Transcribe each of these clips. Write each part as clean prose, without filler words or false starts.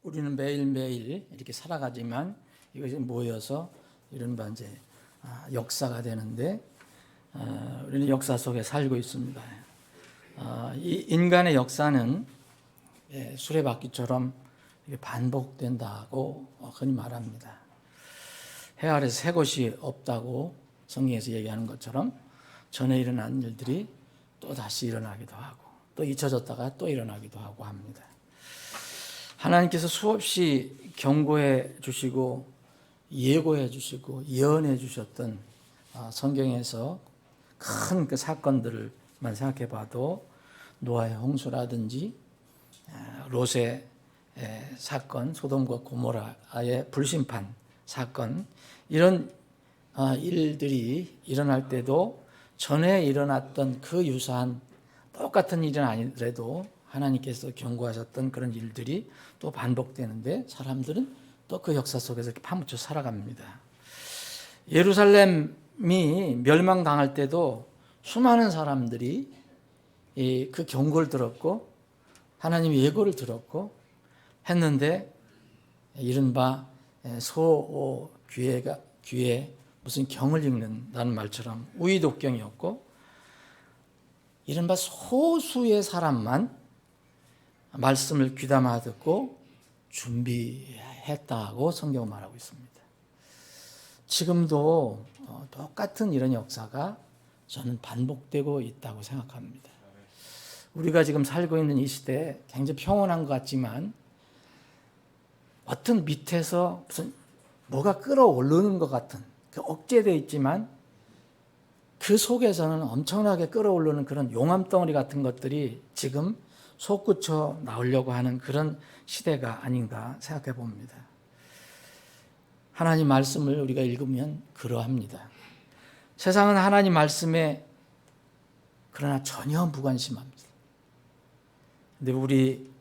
우리는 매일매일 이렇게 살아가지만 이것이 모여서 이른바 이제 역사가 되는데, 우리는 역사 속에 살고 있습니다. 이 인간의 역사는 수레바퀴처럼 반복된다고 흔히 말합니다. 해 아래서 새 것이 없다고 성경에서 얘기하는 것처럼 전에 일어난 일들이 또 다시 일어나기도 하고 또 잊혀졌다가 또 일어나기도 하고 합니다. 하나님께서 수없이 경고해 주시고 예고해 주시고 예언해 주셨던 성경에서 큰 그 사건들만 생각해 봐도 노아의 홍수라든지 롯의 사건, 소돔과 고모라의 불심판 사건, 이런 일들이 일어날 때도 전에 일어났던 그 유사한 똑같은 일은 아니더라도 하나님께서 경고하셨던 그런 일들이 또 반복되는데 사람들은 또 그 역사 속에서 이렇게 파묻혀 살아갑니다. 예루살렘이 멸망당할 때도 수많은 사람들이 그 경고를 들었고 하나님의 예고를 들었고 했는데 이른바 귀에 무슨 경을 읽는다는 말처럼 우의독경이었고 이른바 소수의 사람만 말씀을 귀담아 듣고 준비했다고 성경은 말하고 있습니다. 지금도 똑같은 이런 역사가 저는 반복되고 있다고 생각합니다. 우리가 지금 살고 있는 이 시대에 굉장히 평온한 것 같지만 어떤 밑에서 무슨 뭐가 끌어오르는 것 같은 억제되어 있지만 그 속에서는 엄청나게 끌어오르는 그런 용암덩어리 같은 것들이 지금 솟구쳐 나오려고 하는 그런 시대가 아닌가 생각해 봅니다. 하나님 말씀을 우리가 읽으면 그러합니다. 세상은 하나님 말씀에 그러나 전혀 무관심합니다. 근데 우리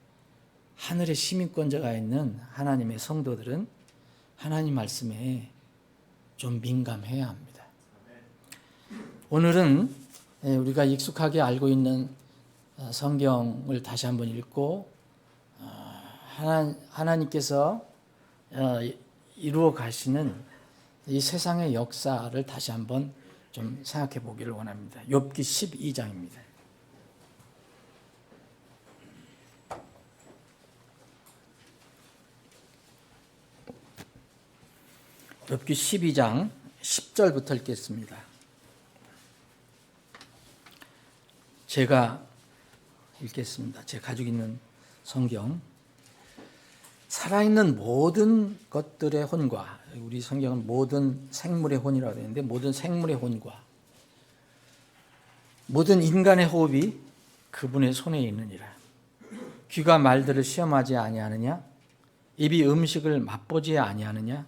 하늘의 시민권자가 있는 하나님의 성도들은 하나님 말씀에 좀 민감해야 합니다. 오늘은 우리가 익숙하게 알고 있는 성경을 다시 한번 읽고 하나님께서 이루어 가시는 이 세상의 역사를 다시 한번 좀 생각해 보기를 원합니다. 욥기 12장입니다. 욥기 12장 10절부터 읽겠습니다. 제가 읽겠습니다. 제가 가지고 있는 성경. 살아있는 모든 것들의 혼과, 우리 성경은 모든 생물의 혼이라고 되는데 모든 생물의 혼과 모든 인간의 호흡이 그분의 손에 있느니라. 귀가 말들을 시험하지 아니하느냐? 입이 음식을 맛보지 아니하느냐?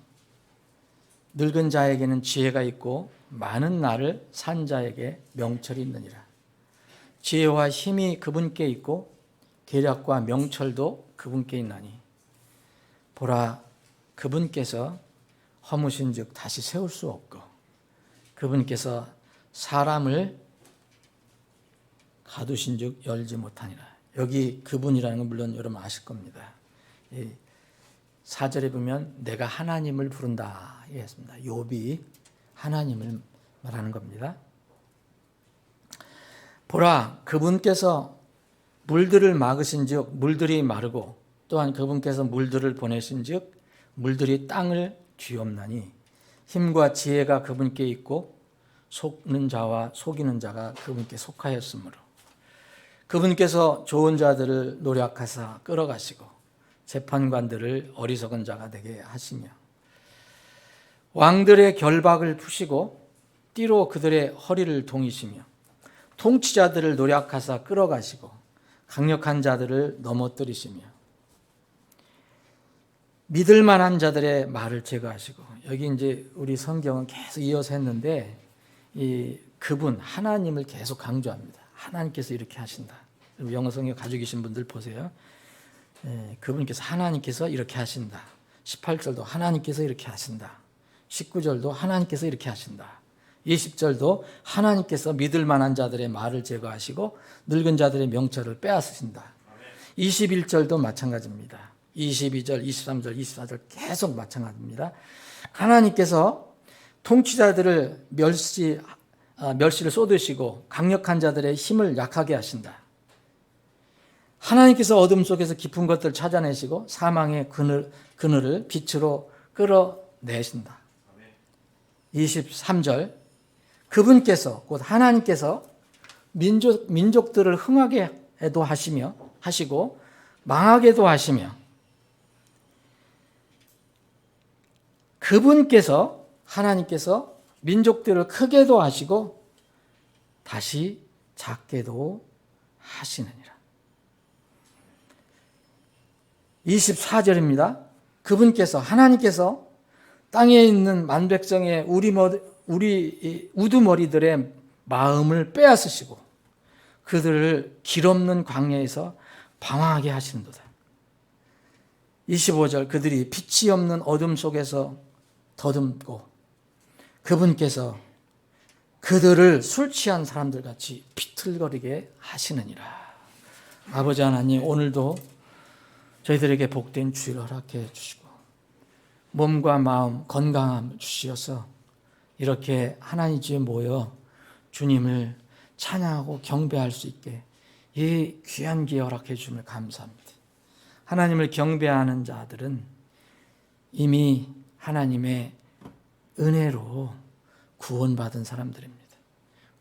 늙은 자에게는 지혜가 있고 많은 날을 산 자에게 명철이 있느니라. 지혜와 힘이 그분께 있고 계략과 명철도 그분께 있나니 보라, 그분께서 허무신 즉 다시 세울 수 없고 그분께서 사람을 가두신 즉 열지 못하니라. 여기 그분이라는 건 물론 여러분 아실 겁니다. 4절에 보면 내가 하나님을 부른다 했습니다. 욥이 하나님을 말하는 겁니다. 보라, 그분께서 물들을 막으신 즉 물들이 마르고 또한 그분께서 물들을 보내신 즉 물들이 땅을 뒤엎나니 힘과 지혜가 그분께 있고 속는 자와 속이는 자가 그분께 속하였으므로 그분께서 좋은 자들을 노략하사 끌어가시고 재판관들을 어리석은 자가 되게 하시며 왕들의 결박을 푸시고 띠로 그들의 허리를 동이시며 통치자들을 노략하사 끌어가시고 강력한 자들을 넘어뜨리시며 믿을 만한 자들의 말을 제거하시고, 여기 이제 우리 성경은 계속 이어서 했는데 그분 하나님을 계속 강조합니다. 하나님께서 이렇게 하신다. 영어 성경 가지고 계신 분들 보세요. 그분께서 하나님께서 이렇게 하신다. 18절도 하나님께서 이렇게 하신다. 19절도 하나님께서 이렇게 하신다. 20절도 하나님께서 믿을 만한 자들의 말을 제거하시고 늙은 자들의 명철을 빼앗으신다. 21절도 마찬가지입니다. 22절, 23절, 24절 계속 마찬가지입니다. 하나님께서 통치자들을 멸시를 쏟으시고 강력한 자들의 힘을 약하게 하신다. 하나님께서 어둠 속에서 깊은 것들을 찾아내시고 사망의 그늘을 빛으로 끌어내신다. 23절 그분께서 곧 하나님께서 민족들을 흥하게도 하시고 망하게도 하시며 그분께서 하나님께서 민족들을 크게도 하시고 다시 작게도 하시느니라. 24절입니다. 그분께서 하나님께서 땅에 있는 만백성의 우리 우두머리들의 마음을 빼앗으시고 그들을 길없는 광야에서 방황하게 하시는도다. 25절 그들이 빛이 없는 어둠 속에서 더듬고 그분께서 그들을 술 취한 사람들 같이 비틀거리게 하시느니라. 아버지 하나님, 오늘도 저희들에게 복된 주일 허락해 주시고 몸과 마음 건강함 주시어서 이렇게 하나님 집에 모여 주님을 찬양하고 경배할 수 있게 이 귀한 기회 허락해 주심을 감사합니다. 하나님을 경배하는 자들은 이미 하나님의 은혜로 구원받은 사람들입니다.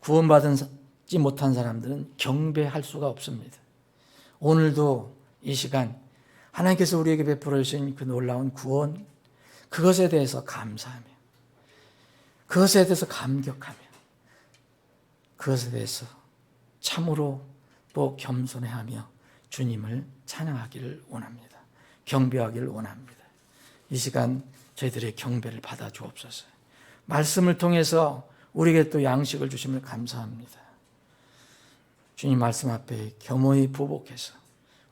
구원받지 못한 사람들은 경배할 수가 없습니다. 오늘도 이 시간 하나님께서 우리에게 베풀어 주신 그 놀라운 구원, 그것에 대해서 감사하며 그것에 대해서 감격하며 그것에 대해서 참으로 또 겸손해하며 주님을 찬양하기를 원합니다. 경배하기를 원합니다. 이 시간 저희들의 경배를 받아 주옵소서. 말씀을 통해서 우리에게 또 양식을 주심을 감사합니다. 주님 말씀 앞에 겸허히 부복해서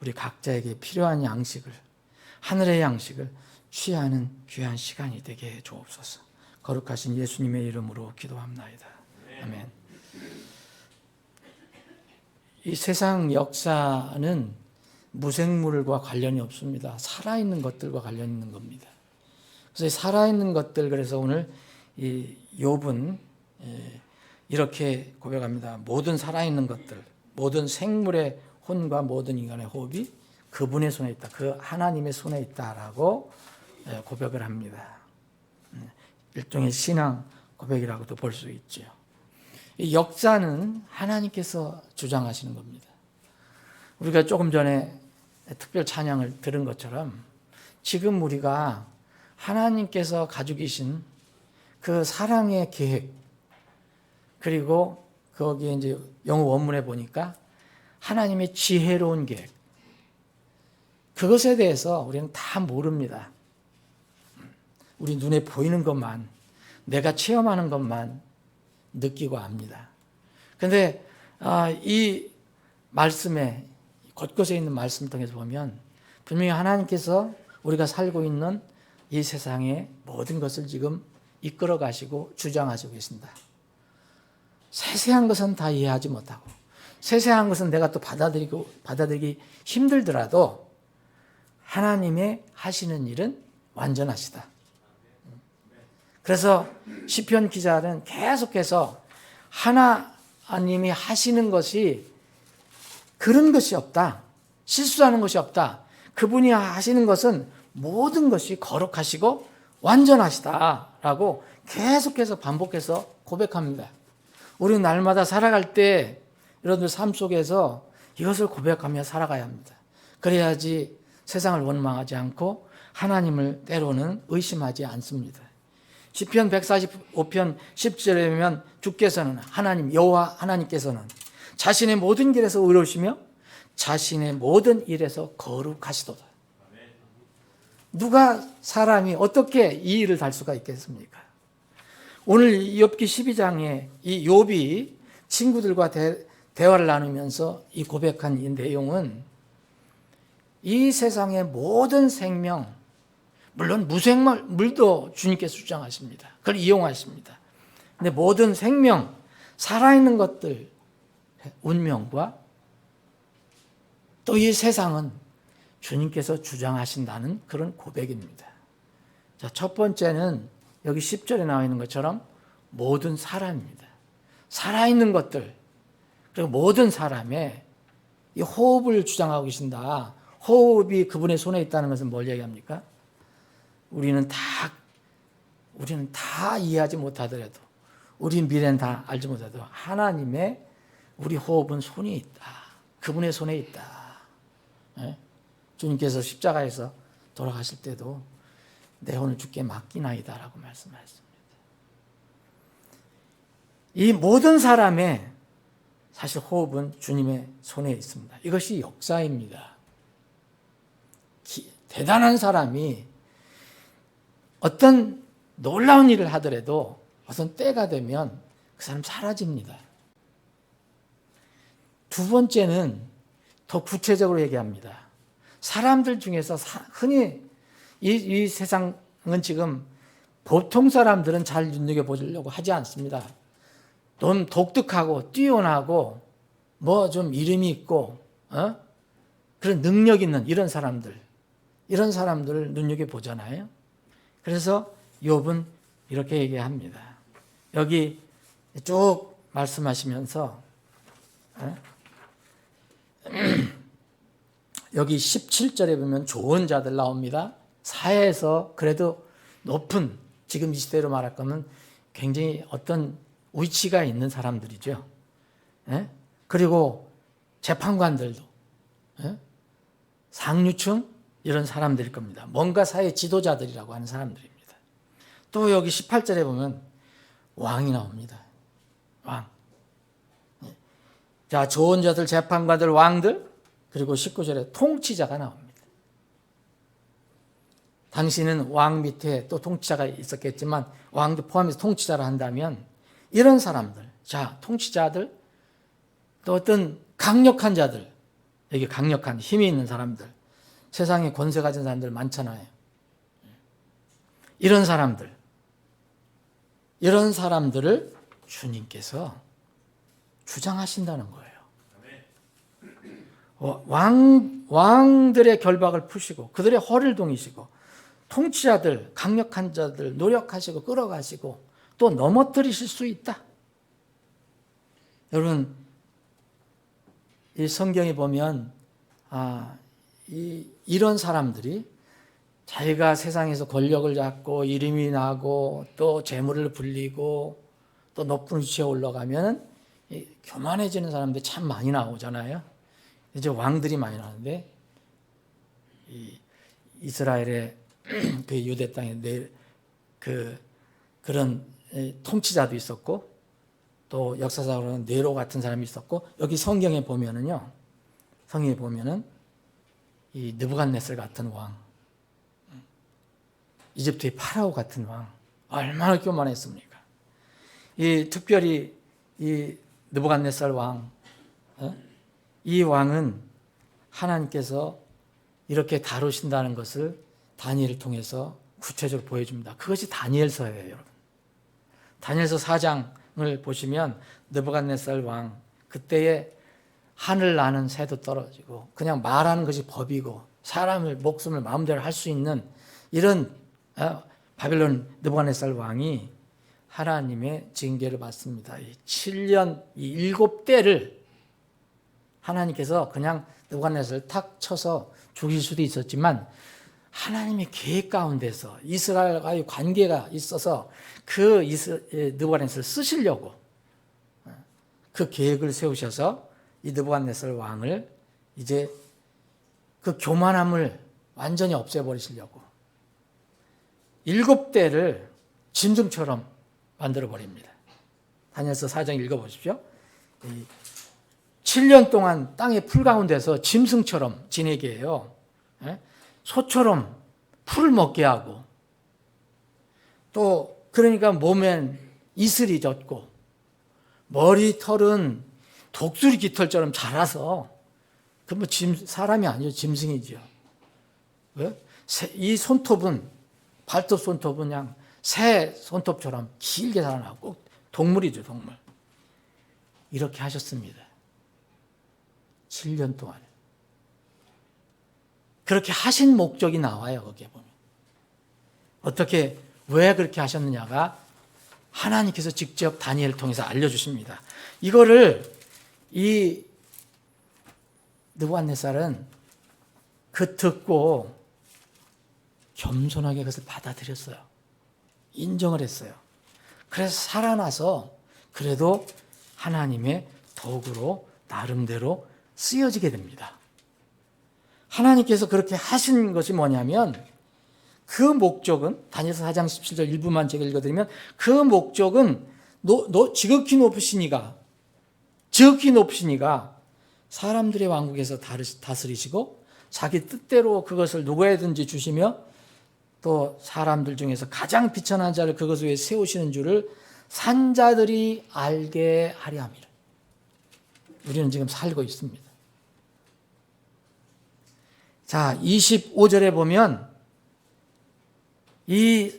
우리 각자에게 필요한 양식을, 하늘의 양식을 취하는 귀한 시간이 되게 해 주옵소서. 거룩하신 예수님의 이름으로 기도합나이다. 아멘. 이 세상 역사는 무생물과 관련이 없습니다. 살아있는 것들과 관련 있는 겁니다. 그래서 살아있는 것들, 그래서 오늘 이 욥은 이렇게 고백합니다. 모든 살아있는 것들, 모든 생물의 혼과 모든 인간의 호흡이 그분의 손에 있다. 그 하나님의 손에 있다라고 고백을 합니다. 일종의 신앙 고백이라고도 볼 수 있죠. 이 역사는 하나님께서 주장하시는 겁니다. 우리가 조금 전에 특별 찬양을 들은 것처럼 지금 우리가 하나님께서 가지고 계신 그 사랑의 계획, 그리고 거기에 이제 영어 원문에 보니까 하나님의 지혜로운 계획, 그것에 대해서 우리는 다 모릅니다. 우리 눈에 보이는 것만, 내가 체험하는 것만 느끼고 압니다. 그런데 이 말씀에, 곳곳에 있는 말씀을 통해서 보면 분명히 하나님께서 우리가 살고 있는 이 세상의 모든 것을 지금 이끌어 가시고 주장하시고 계신다. 세세한 것은 다 이해하지 못하고 세세한 것은 내가 또 받아들이기 힘들더라도 하나님의 하시는 일은 완전하시다. 그래서 시편 기자는 계속해서 하나님이 하시는 것이 그런 것이 없다. 실수하는 것이 없다. 그분이 하시는 것은 모든 것이 거룩하시고 완전하시다라고 계속해서 반복해서 고백합니다. 우리는 날마다 살아갈 때 여러분들 삶 속에서 이것을 고백하며 살아가야 합니다. 그래야지 세상을 원망하지 않고 하나님을 때로는 의심하지 않습니다. 시편 145편 10절에 보면 주께서는 하나님 여호와 하나님께서는 자신의 모든 길에서 의로우시며 자신의 모든 일에서 거룩하시도다. 누가 사람이 어떻게 이 일을 달 수가 있겠습니까? 오늘 욥기 12장에 이 욥이 친구들과 대화를 나누면서 이 고백한 이 내용은 이 세상의 모든 생명, 물론 무생물도 주님께서 주장하십니다. 그걸 이용하십니다. 근데 모든 생명, 살아있는 것들, 운명과 또 이 세상은 주님께서 주장하신다는 그런 고백입니다. 자, 첫 번째는 여기 10절에 나와 있는 것처럼 모든 사람입니다. 살아있는 것들, 그리고 모든 사람의 이 호흡을 주장하고 계신다. 호흡이 그분의 손에 있다는 것은 뭘 얘기합니까? 우리는 다 이해하지 못하더라도, 우리 미래는 다 알지 못하더라도 하나님의 우리 호흡은 손이 있다. 그분의 손에 있다. 네? 주님께서 십자가에서 돌아가실 때도 내 혼을 주께 맡기나이다 라고 말씀하셨습니다. 이 모든 사람의 사실 호흡은 주님의 손에 있습니다. 이것이 역사입니다. 대단한 사람이 어떤 놀라운 일을 하더라도 어떤 때가 되면 그 사람 사라집니다. 두 번째는 더 구체적으로 얘기합니다. 사람들 중에서 흔히 이 세상은 지금 보통 사람들은 잘 눈여겨보려고 하지 않습니다. 좀 독특하고 뛰어나고 뭐 좀 이름이 있고 그런 능력 있는 이런 사람들을 눈여겨보잖아요. 그래서 욥은 이렇게 얘기합니다. 여기 쭉 말씀하시면서 여기 17절에 보면 좋은 자들 나옵니다. 사회에서 그래도 높은, 지금 이 시대로 말할 거면 굉장히 어떤 위치가 있는 사람들이죠. 그리고 재판관들도 상류층 이런 사람들일 겁니다. 뭔가 사회 지도자들이라고 하는 사람들입니다. 또 여기 18절에 보면 왕이 나옵니다. 왕. 자, 좋은 자들, 재판관들, 왕들, 그리고 19절에 통치자가 나옵니다. 당시는 왕 밑에 또 통치자가 있었겠지만 왕도 포함해서 통치자를 한다면 이런 사람들, 자, 통치자들, 또 어떤 강력한 자들, 여기 강력한 힘이 있는 사람들, 세상에 권세 가진 사람들 많잖아요. 이런 사람들을 주님께서 주장하신다는 거예요. 왕들의 결박을 푸시고 그들의 허를 동이시고 통치자들, 강력한 자들 노력하시고 끌어가시고 또 넘어뜨리실 수 있다. 여러분, 이 성경에 보면 이런 사람들이 자기가 세상에서 권력을 잡고 이름이 나고 또 재물을 불리고 또 높은 위치에 올라가면 교만해지는 사람들이 참 많이 나오잖아요. 이제 왕들이 많이 나오는데 이스라엘의 그 유대 땅에 그런 통치자도 있었고 또 역사적으로는 네로 같은 사람이 있었고 여기 성경에 보면은 이 느부갓네살 같은 왕, 이집트의 파라오 같은 왕 얼마나 교만했습니까? 특별히 이 느부갓네살 왕, 이 왕은 하나님께서 이렇게 다루신다는 것을 다니엘을 통해서 구체적으로 보여줍니다. 그것이 다니엘서예요, 여러분. 다니엘서 4장을 보시면 느부갓네살 왕, 그때에 하늘 나는 새도 떨어지고 그냥 말하는 것이 법이고 사람을 목숨을 마음대로 할 수 있는 이런 바벨론 느부갓네살 왕이 하나님의 징계를 받습니다. 7년, 7대를 하나님께서 그냥 느부갓네살을 탁 쳐서 죽일 수도 있었지만 하나님의 계획 가운데서 이스라엘과의 관계가 있어서 그 느부갓네살을 쓰시려고 그 계획을 세우셔서 이 느부갓네살 왕을 이제 그 교만함을 완전히 없애버리시려고 7대를 짐승처럼 만들어버립니다. 다니엘서 4장 읽어보십시오. 7년 동안 땅의 풀 가운데서 짐승처럼 지내게 해요. 소처럼 풀을 먹게 하고 또 그러니까 몸엔 이슬이 젖고 머리털은 독수리 깃털처럼 자라서 그 뭐 사람이 아니죠. 짐승이죠. 왜? 이 손톱은 발톱 손톱은 그냥 새 손톱처럼 길게 자라나고 꼭 동물이죠. 동물. 이렇게 하셨습니다. 7년 동안. 그렇게 하신 목적이 나와요. 거기에 보면. 어떻게 왜 그렇게 하셨느냐가 하나님께서 직접 다니엘을 통해서 알려주십니다. 이거를 이 느부갓네살은 그 듣고 겸손하게 그것을 받아들였어요. 인정을 했어요. 그래서 살아나서 그래도 하나님의 도구로 나름대로 쓰여지게 됩니다. 하나님께서 그렇게 하신 것이 뭐냐면 그 목적은 다니엘서 4장 17절 일부만 제가 읽어드리면 그 목적은 지극히 높으시니가 사람들의 왕국에서 다스리시고 자기 뜻대로 그것을 누구에든지 주시며 또 사람들 중에서 가장 비천한 자를 그것 위에 세우시는 줄을 산자들이 알게 하려 함이라. 우리는 지금 살고 있습니다. 자, 25절에 보면 이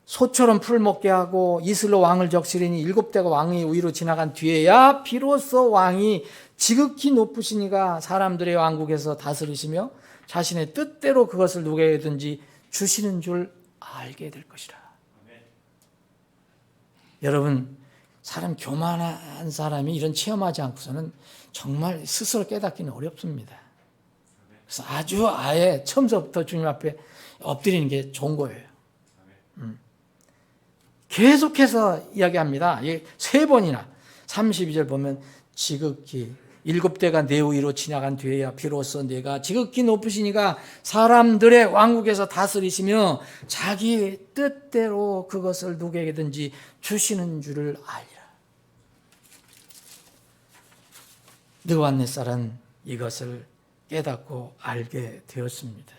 소처럼 풀 먹게 하고 이슬로 왕을 적시리니 7대가 왕의 위로 지나간 뒤에야 비로소 왕이 지극히 높으시니가 사람들의 왕국에서 다스리시며 자신의 뜻대로 그것을 누구에든지 주시는 줄 알게 될 것이라. 여러분, 교만한 사람이 이런 체험하지 않고서는 정말 스스로 깨닫기는 어렵습니다. 그래서 아주 아예 처음부터 주님 앞에 엎드리는 게 좋은 거예요. 계속해서 이야기합니다. 3번이나 32절 보면 지극히 7대가 내 위로 지나간 뒤에야 비로소 내가 지극히 높으시니가 사람들의 왕국에서 다스리시며 자기 뜻대로 그것을 누구에게든지 주시는 줄을 알리라. 느부갓네살은 이것을 깨닫고 알게 되었습니다.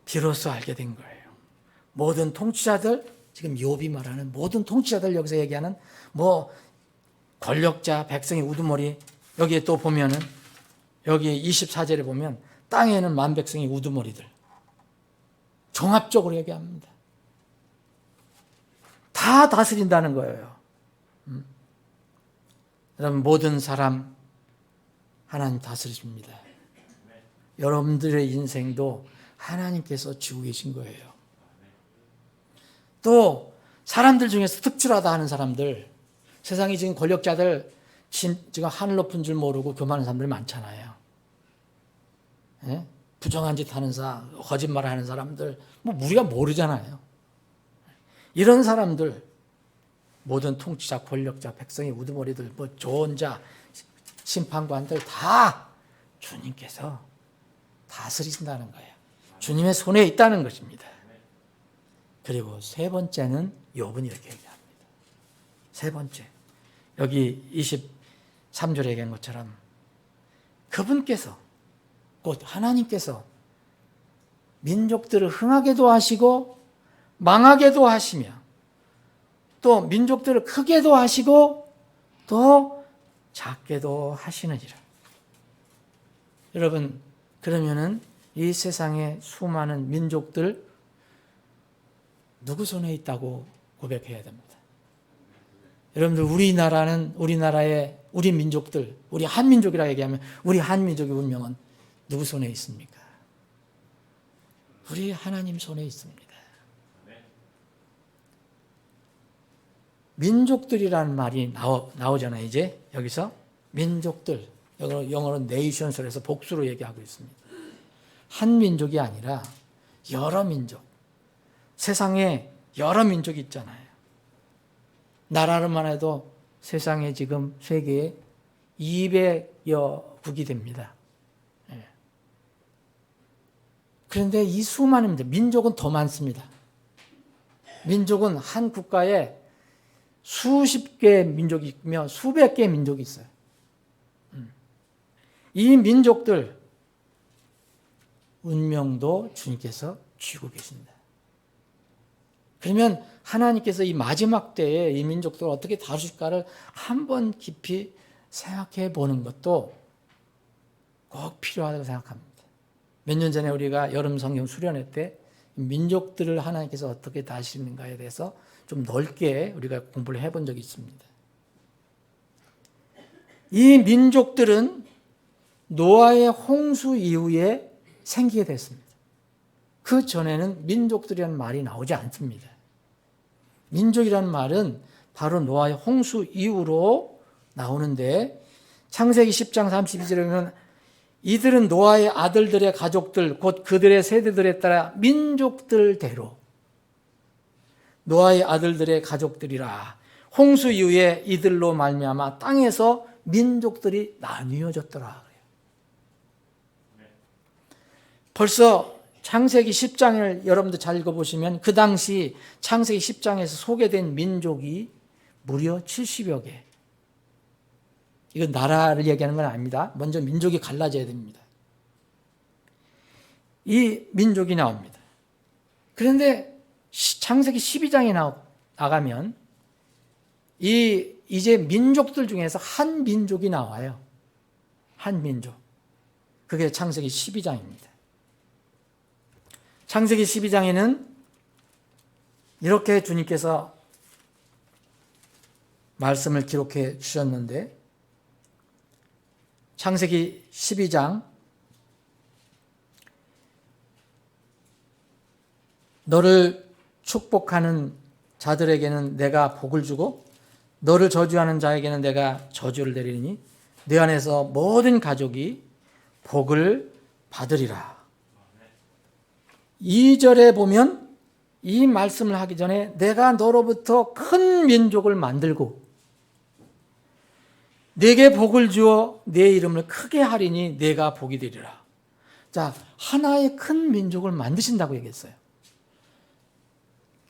비로소 알게 된 거예요. 모든 통치자들, 지금 욥이 말하는 모든 통치자들 여기서 얘기하는 권력자, 백성의 우두머리, 여기에 또 보면은 여기 24절에 보면 땅에는 만백성의 우두머리들 종합적으로 얘기합니다. 다 다스린다는 거예요. 여러분, 모든 사람 하나님 다스리십니다. 여러분들의 인생도 하나님께서 지고 계신 거예요. 또 사람들 중에서 특출하다 하는 사람들, 세상에 지금 권력자들 지금 하늘 높은 줄 모르고 교만한 사람들이 많잖아요. 예? 부정한 짓 하는 사람, 거짓말 하는 사람들, 우리가 모르잖아요. 이런 사람들, 모든 통치자, 권력자, 백성의 우두머리들, 좋은 자, 심판관들 다 주님께서 다스리신다는 거예요. 주님의 손에 있다는 것입니다. 그리고 3번째는 욥은 이렇게 얘기합니다. 3번째, 여기 23절에 얘기한 것처럼 그분께서, 곧 하나님께서 민족들을 흥하게도 하시고 망하게도 하시며 또 민족들을 크게도 하시고 또 작게도 하시느니라. 여러분, 그러면은 이 세상의 수많은 민족들 누구 손에 있다고 고백해야 됩니다. 여러분들, 우리 민족들, 우리 한민족이라 얘기하면 우리 한민족의 운명은 누구 손에 있습니까? 우리 하나님 손에 있습니다. 민족들이라는 말이 나오잖아요. 이제 여기서 민족들, 영어로 네이션스로 해서 복수로 얘기하고 있습니다. 한 민족이 아니라 여러 민족, 세상에 여러 민족이 있잖아요. 나라로만 해도 세상에 지금 세계에 200여 국이 됩니다. 그런데 이 수많은 민족은 더 많습니다. 민족은 한 국가에 수십 개의 민족이 있며 수백 개의 민족이 있어요. 이 민족들 운명도 주님께서 쥐고 계신다. 그러면 하나님께서 이 마지막 때에 이 민족들을 어떻게 다루실까를 한번 깊이 생각해 보는 것도 꼭 필요하다고 생각합니다. 몇 년 전에 우리가 여름 성경 수련회 때 민족들을 하나님께서 어떻게 다루시는가에 대해서 좀 넓게 우리가 공부를 해본 적이 있습니다. 이 민족들은 노아의 홍수 이후에 생기게 됐습니다. 그 전에는 민족들이라는 말이 나오지 않습니다. 민족이라는 말은 바로 노아의 홍수 이후로 나오는데 창세기 10장 32절에 보면 이들은 노아의 아들들의 가족들 곧 그들의 세대들에 따라 민족들대로 노아의 아들들의 가족들이라 홍수 이후에 이들로 말미암아 땅에서 민족들이 나뉘어졌더라. 벌써 창세기 10장을 여러분들 잘 읽어보시면 그 당시 창세기 10장에서 소개된 민족이 무려 70여 개. 이건 나라를 얘기하는 건 아닙니다. 먼저 민족이 갈라져야 됩니다. 이 민족이 나옵니다. 그런데 창세기 12장에 나가면 이제 민족들 중에서 한 민족이 나와요. 한 민족. 그게 창세기 12장입니다. 창세기 12장에는 이렇게 주님께서 말씀을 기록해 주셨는데 창세기 12장 너를 축복하는 자들에게는 내가 복을 주고 너를 저주하는 자에게는 내가 저주를 내리니 내 안에서 모든 가족이 복을 받으리라. 2절에 보면 이 말씀을 하기 전에 내가 너로부터 큰 민족을 만들고 네게 복을 주어 네 이름을 크게 하리니 네가 복이 되리라. 자, 하나의 큰 민족을 만드신다고 얘기했어요.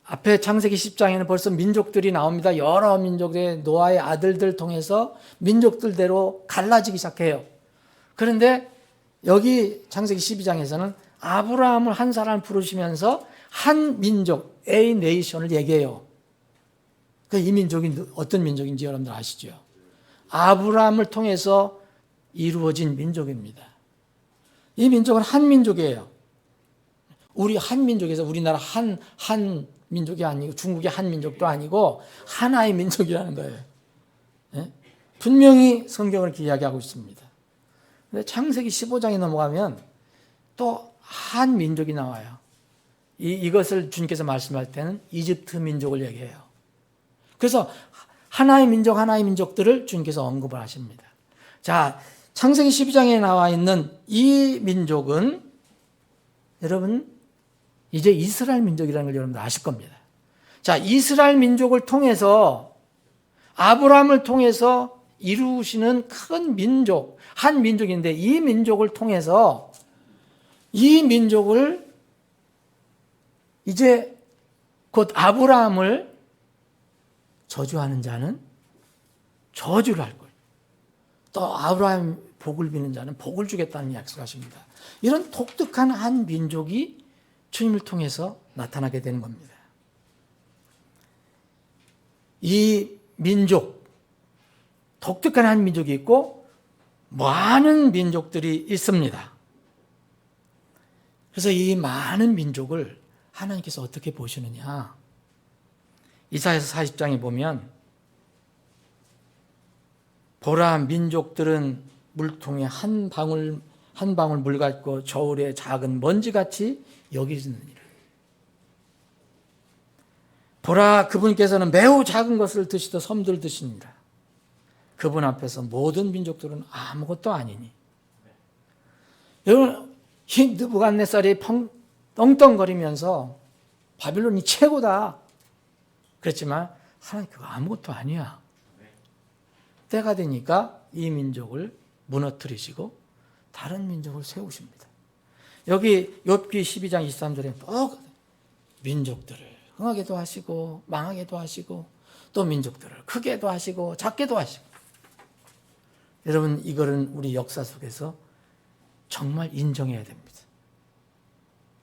앞에 창세기 10장에는 벌써 민족들이 나옵니다. 여러 민족의 노아의 아들들 통해서 민족들대로 갈라지기 시작해요. 그런데 여기 창세기 12장에서는 아브라함을 한 사람을 부르시면서 한 민족, A 네이션을 얘기해요. 이 민족이 어떤 민족인지 여러분들 아시죠? 아브라함을 통해서 이루어진 민족입니다. 이 민족은 한 민족이에요. 우리 한 민족에서 우리나라 한 민족이 아니고 중국의 한 민족도 아니고 하나의 민족이라는 거예요. 예? 분명히 성경을 이야기하고 있습니다. 근데 창세기 15장에 넘어가면 또 한 민족이 나와요. 이것을 주님께서 말씀할 때는 이집트 민족을 얘기해요. 그래서 하나의 민족들을 주님께서 언급을 하십니다. 자, 창세기 12장에 나와 있는 이 민족은 여러분 이제 이스라엘 민족이라는 걸 여러분들 아실 겁니다. 자, 이스라엘 민족을 통해서 아브라함을 통해서 이루시는 큰 민족, 한 민족인데 이 민족을 통해서 이 민족을 이제 곧 아브라함을 저주하는 자는 저주를 할 거예요. 또 아브라함 복을 비는 자는 복을 주겠다는 약속하십니다. 이런 독특한 한 민족이 주님을 통해서 나타나게 되는 겁니다. 이 민족, 독특한 한 민족이 있고 많은 민족들이 있습니다. 그래서 이 많은 민족을 하나님께서 어떻게 보시느냐? 이사야서 40장에 보면 보라 민족들은 물통에 한 방울 물 같고 저울에 작은 먼지같이 여기지느니라. 보라 그분께서는 매우 작은 것을 드시듯 섬들 드시니라. 그분 앞에서 모든 민족들은 아무것도 아니니. 여러분 이 느부갓네살이 떵떵거리면서 바빌론이 최고다 그랬지만 하나님 그거 아무것도 아니야. 때가 되니까 이 민족을 무너뜨리시고 다른 민족을 세우십니다. 여기 욥기 12장 23절에 또 민족들을 흥하게도 하시고 망하게도 하시고 또 민족들을 크게도 하시고 작게도 하시고. 여러분 이거는 우리 역사 속에서 정말 인정해야 됩니다.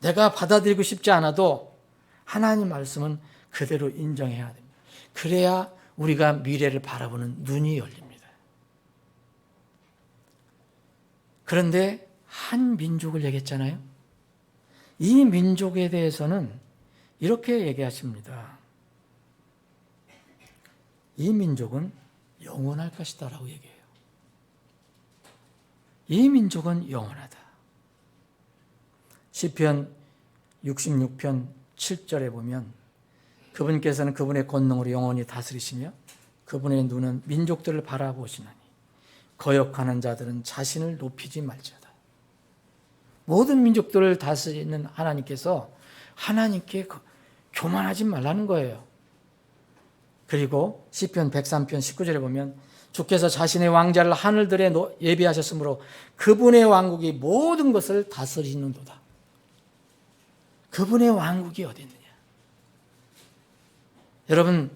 내가 받아들이고 싶지 않아도 하나님 말씀은 그대로 인정해야 됩니다. 그래야 우리가 미래를 바라보는 눈이 열립니다. 그런데 한 민족을 얘기했잖아요. 이 민족에 대해서는 이렇게 얘기하십니다. 이 민족은 영원할 것이다 라고 얘기해요. 이 민족은 영원하다. 시편 66편 7절에 보면 그분께서는 그분의 권능으로 영원히 다스리시며 그분의 눈은 민족들을 바라보시나니 거역하는 자들은 자신을 높이지 말지어다. 모든 민족들을 다스리는 하나님께서 하나님께 교만하지 말라는 거예요. 그리고 시편 103편 19절에 보면 주께서 자신의 왕자를 하늘들에 예비하셨으므로 그분의 왕국이 모든 것을 다스리는도다. 그분의 왕국이 어디 있느냐? 여러분,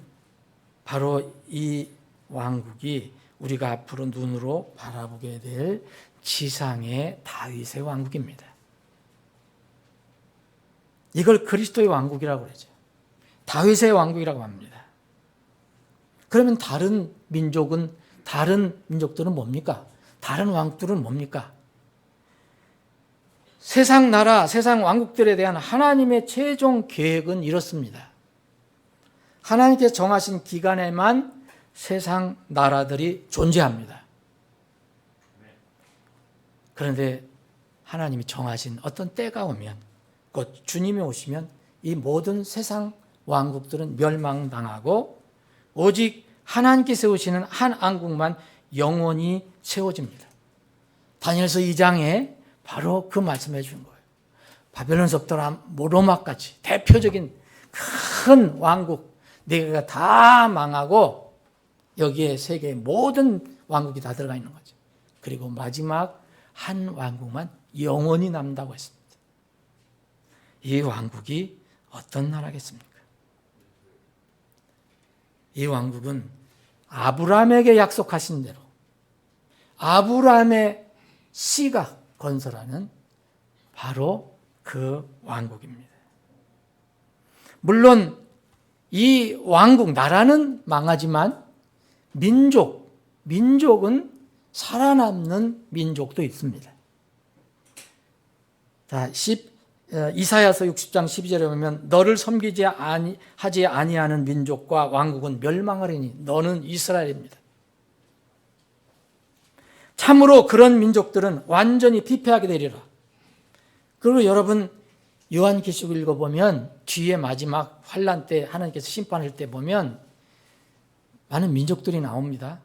바로 이 왕국이 우리가 앞으로 눈으로 바라보게 될 지상의 다윗의 왕국입니다. 이걸 그리스도의 왕국이라고 그러죠. 다윗의 왕국이라고 합니다. 그러면 다른 민족들은 뭡니까? 다른 왕국들은 뭡니까? 세상 나라, 세상 왕국들에 대한 하나님의 최종 계획은 이렇습니다. 하나님께서 정하신 기간에만 세상 나라들이 존재합니다. 그런데 하나님이 정하신 어떤 때가 오면, 곧 주님이 오시면 이 모든 세상 왕국들은 멸망당하고 오직 하나님께서 세우시는 한 왕국만 영원히 세워집니다. 다니엘서 2장에 바로 그 말씀해 주는 거예요. 바벨론서부터 로마까지 대표적인 큰 왕국 4개가 다 망하고 여기에 세계의 모든 왕국이 다 들어가 있는 거죠. 그리고 마지막 한 왕국만 영원히 남는다고 했습니다. 이 왕국이 어떤 나라겠습니까? 이 왕국은 아브라함에게 약속하신 대로 아브라함의 씨가 건설하는 바로 그 왕국입니다. 물론 이 왕국, 나라는 망하지만 민족은 살아남는 민족도 있습니다. 자, 이사야서 60장 12절에 보면 너를 섬기지 하지 아니하는 민족과 왕국은 멸망하리니 너는 이스라엘입니다. 참으로 그런 민족들은 완전히 피폐하게 되리라. 그리고 여러분 요한계시록 읽어보면 뒤에 마지막 환란 때 하나님께서 심판할 때 보면 많은 민족들이 나옵니다.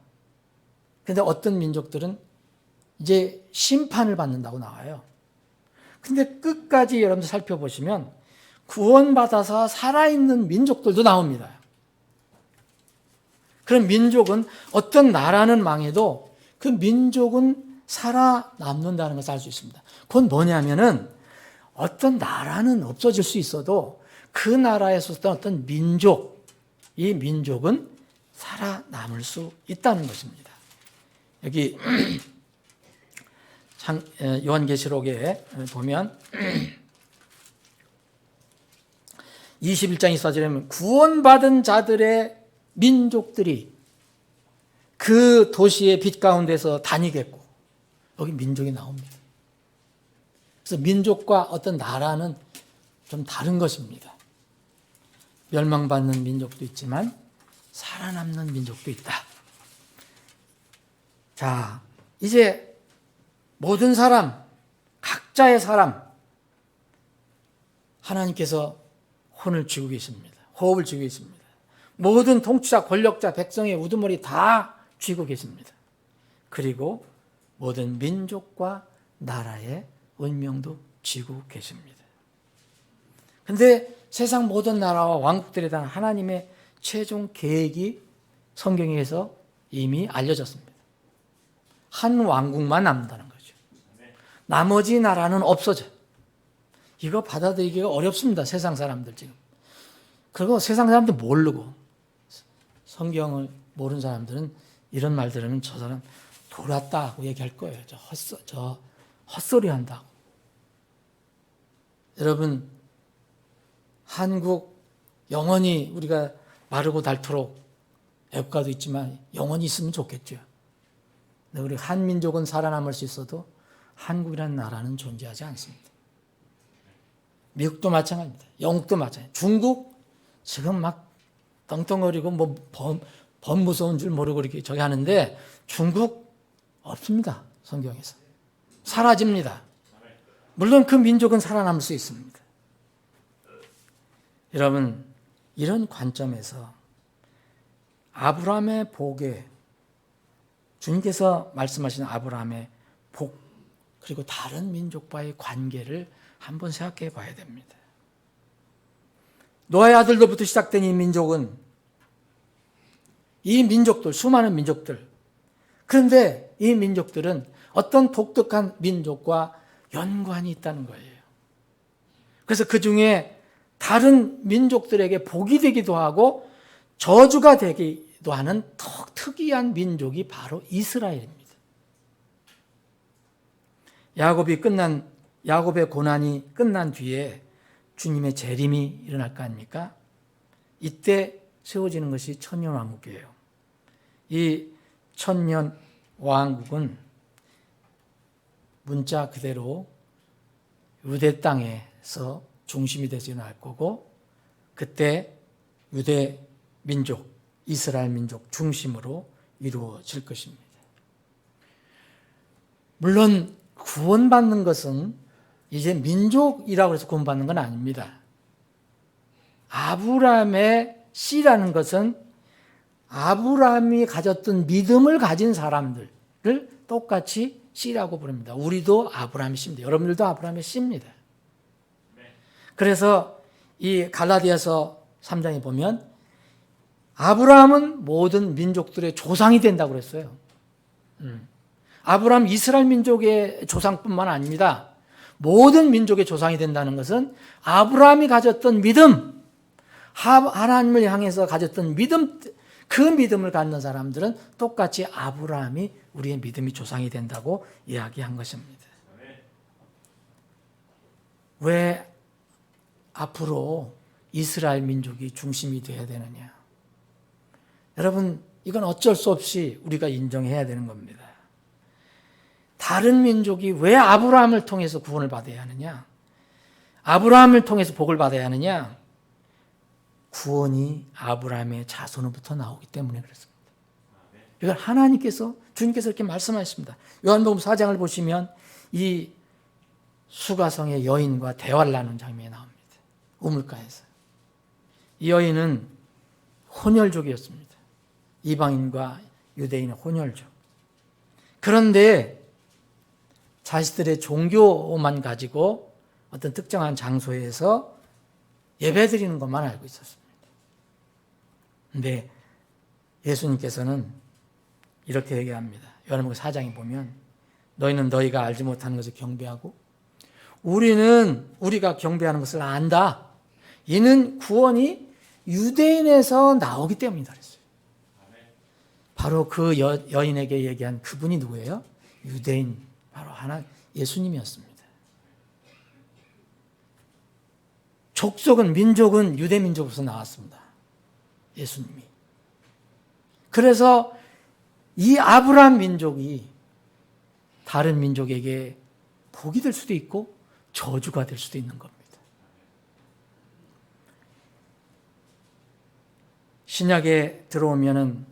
그런데 어떤 민족들은 이제 심판을 받는다고 나와요. 근데 끝까지 여러분들 살펴보시면 구원받아서 살아있는 민족들도 나옵니다. 그런 민족은 어떤 나라는 망해도 그 민족은 살아남는다는 것을 알 수 있습니다. 그건 뭐냐면은 어떤 나라는 없어질 수 있어도 그 나라에서 어떤 민족, 이 민족은 살아남을 수 있다는 것입니다. 여기 요한계시록에 보면 21장 24절에 보면 구원받은 자들의 민족들이 그 도시의 빛 가운데서 다니겠고 여기 민족이 나옵니다. 그래서 민족과 어떤 나라는 좀 다른 것입니다. 멸망받는 민족도 있지만 살아남는 민족도 있다. 자, 이제 모든 사람, 각자의 사람, 하나님께서 혼을 쥐고 계십니다. 호흡을 쥐고 계십니다. 모든 통치자, 권력자, 백성의 우두머리 다 쥐고 계십니다. 그리고 모든 민족과 나라의 운명도 쥐고 계십니다. 그런데 세상 모든 나라와 왕국들에 대한 하나님의 최종 계획이 성경에서 이미 알려졌습니다. 한 왕국만 남는다는 거죠. 나머지 나라는 없어져. 이거 받아들이기가 어렵습니다. 세상 사람들 지금. 그리고 세상 사람들 모르고 성경을 모르는 사람들은 이런 말 들으면 저 사람 돌았다 하고 얘기할 거예요. 저 헛소리 한다고. 여러분, 한국 영원히 우리가 마르고 닳도록 애국가도 있지만 영원히 있으면 좋겠죠. 우리 한민족은 살아남을 수 있어도 한국이라는 나라는 존재하지 않습니다. 미국도 마찬가지입니다. 영국도 마찬가지입니다. 중국 지금 막 떵떵거리고 범 무서운 줄 모르고 이렇게 저기 하는데 중국 없습니다. 성경에서. 사라집니다. 물론 그 민족은 살아남을 수 있습니다. 여러분, 이런 관점에서 아브라함의 복에, 주님께서 말씀하신 아브라함의 복, 그리고 다른 민족과의 관계를 한번 생각해 봐야 됩니다. 노아의 아들로부터 시작된 이 민족은, 이 민족들, 수많은 민족들, 그런데 이 민족들은 어떤 독특한 민족과 연관이 있다는 거예요. 그래서 그 중에 다른 민족들에게 복이 되기도 하고 저주가 되기도 하는 더 특이한 민족이 바로 이스라엘입니다. 야곱의 고난이 끝난 뒤에 주님의 재림이 일어날 거 아닙니까? 이때 세워지는 것이 천년왕국이에요. 이 천년왕국은 문자 그대로 유대 땅에서 중심이 되서 일어날 거고, 그때 유대 민족, 이스라엘 민족 중심으로 이루어질 것입니다. 물론 구원받는 것은 이제 민족이라고 해서 구원받는 건 아닙니다. 아브라함의 씨라는 것은 아브라함이 가졌던 믿음을 가진 사람들을 똑같이 씨라고 부릅니다. 우리도 아브라함의 씨입니다. 여러분들도 아브라함의 씨입니다. 그래서 이 갈라디아서 3장에 보면 아브라함은 모든 민족들의 조상이 된다고 그랬어요. 아브라함 이스라엘 민족의 조상뿐만 아닙니다. 모든 민족의 조상이 된다는 것은 아브라함이 가졌던 믿음, 하나님을 향해서 가졌던 믿음, 그 믿음을 갖는 사람들은 똑같이 아브라함이 우리의 믿음이 조상이 된다고 이야기한 것입니다. 왜 앞으로 이스라엘 민족이 중심이 되어야 되느냐? 여러분, 이건 어쩔 수 없이 우리가 인정해야 되는 겁니다. 다른 민족이 왜 아브라함을 통해서 구원을 받아야 하느냐? 아브라함을 통해서 복을 받아야 하느냐? 구원이 아브라함의 자손으로부터 나오기 때문에 그렇습니다. 이걸 하나님께서, 주님께서 이렇게 말씀하셨습니다. 요한복음 4장을 보시면 이 수가성의 여인과 대화를 나누는 장면이 나옵니다. 우물가에서. 이 여인은 혼혈족이었습니다. 이방인과 유대인의 혼혈족. 그런데 자신들의 종교만 가지고 어떤 특정한 장소에서 예배드리는 것만 알고 있었습니다. 근데 예수님께서는 이렇게 얘기합니다. 요한복음 4장에 보면 너희는 너희가 알지 못하는 것을 경배하고 우리가 경배하는 것을 안다. 이는 구원이 유대인에서 나오기 때문이다 그랬어요. 바로 그 여인에게 얘기한 그분이 누구예요? 유대인, 바로 예수님이었습니다. 족속은, 민족은 유대 민족에서 나왔습니다. 예수님이. 그래서 이 아브라함 민족이 다른 민족에게 복이 될 수도 있고 저주가 될 수도 있는 겁니다. 신약에 들어오면은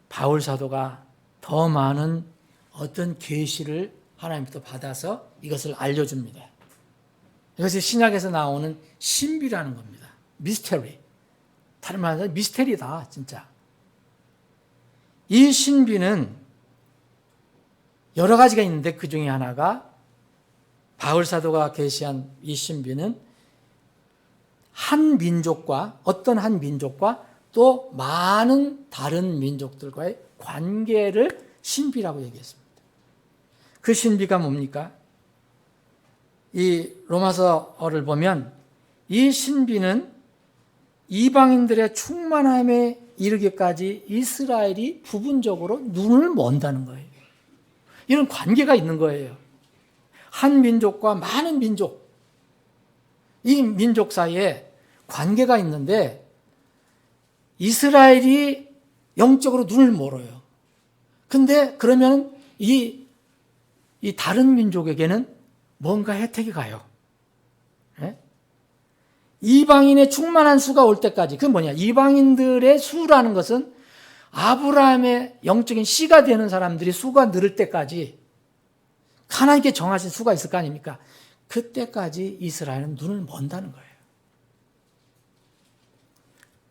바울 사도가 더 많은 어떤 계시를 하나님부터 받아서 이것을 알려줍니다. 이것이 신약에서 나오는 신비라는 겁니다. 미스테리. 다른 말로 미스테리다, 진짜. 이 신비는 여러 가지가 있는데 그 중에 하나가 바울 사도가 계시한 이 신비는 한 민족과, 어떤 한 민족과 또 많은 다른 민족들과의 관계를 신비라고 얘기했습니다. 그 신비가 뭡니까? 이 로마서를 보면 이 신비는 이방인들의 충만함에 이르기까지 이스라엘이 부분적으로 눈을 먼다는 거예요. 이런 관계가 있는 거예요. 한 민족과 많은 민족, 이 민족 사이에 관계가 있는데 이스라엘이 영적으로 눈을 멀어요. 근데 그러면 이 다른 민족에게는 뭔가 혜택이 가요. 네? 이방인의 충만한 수가 올 때까지, 그건 뭐냐? 이방인들의 수라는 것은 아브라함의 영적인 씨가 되는 사람들이 수가 늘을 때까지 하나님께 정하신 수가 있을 거 아닙니까? 그때까지 이스라엘은 눈을 먼다는 거예요.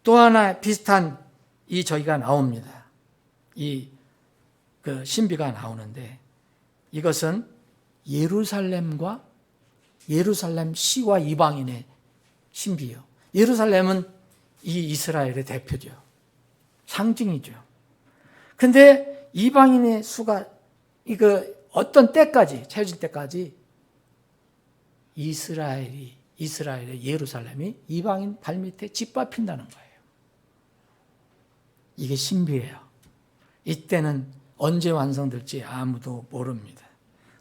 또 하나 비슷한 이 저기가 나옵니다. 그 신비가 나오는데 이것은 예루살렘과 예루살렘 시와 이방인의 신비예요. 예루살렘은 이 이스라엘의 대표죠. 상징이죠. 근데 이방인의 수가 어떤 때까지 채워질 때까지 이스라엘의 예루살렘이 이방인 발밑에 짓밟힌다는 거예요. 이게 신비예요. 이때는 언제 완성될지 아무도 모릅니다.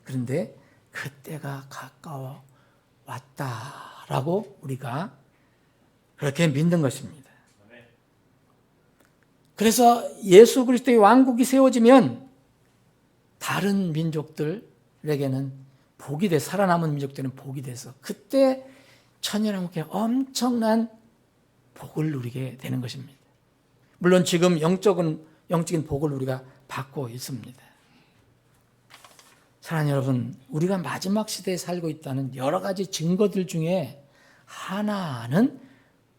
그런데 그때가 가까워 왔다라고 우리가 그렇게 믿는 것입니다. 그래서 예수 그리스도의 왕국이 세워지면 다른 민족들에게는 복이 돼, 살아남은 민족들은 복이 돼서 그때 천연한국에 엄청난 복을 누리게 되는 것입니다. 물론 지금 영적인 복을 우리가 받고 있습니다. 사랑하는 여러분, 우리가 마지막 시대에 살고 있다는 여러 가지 증거들 중에 하나는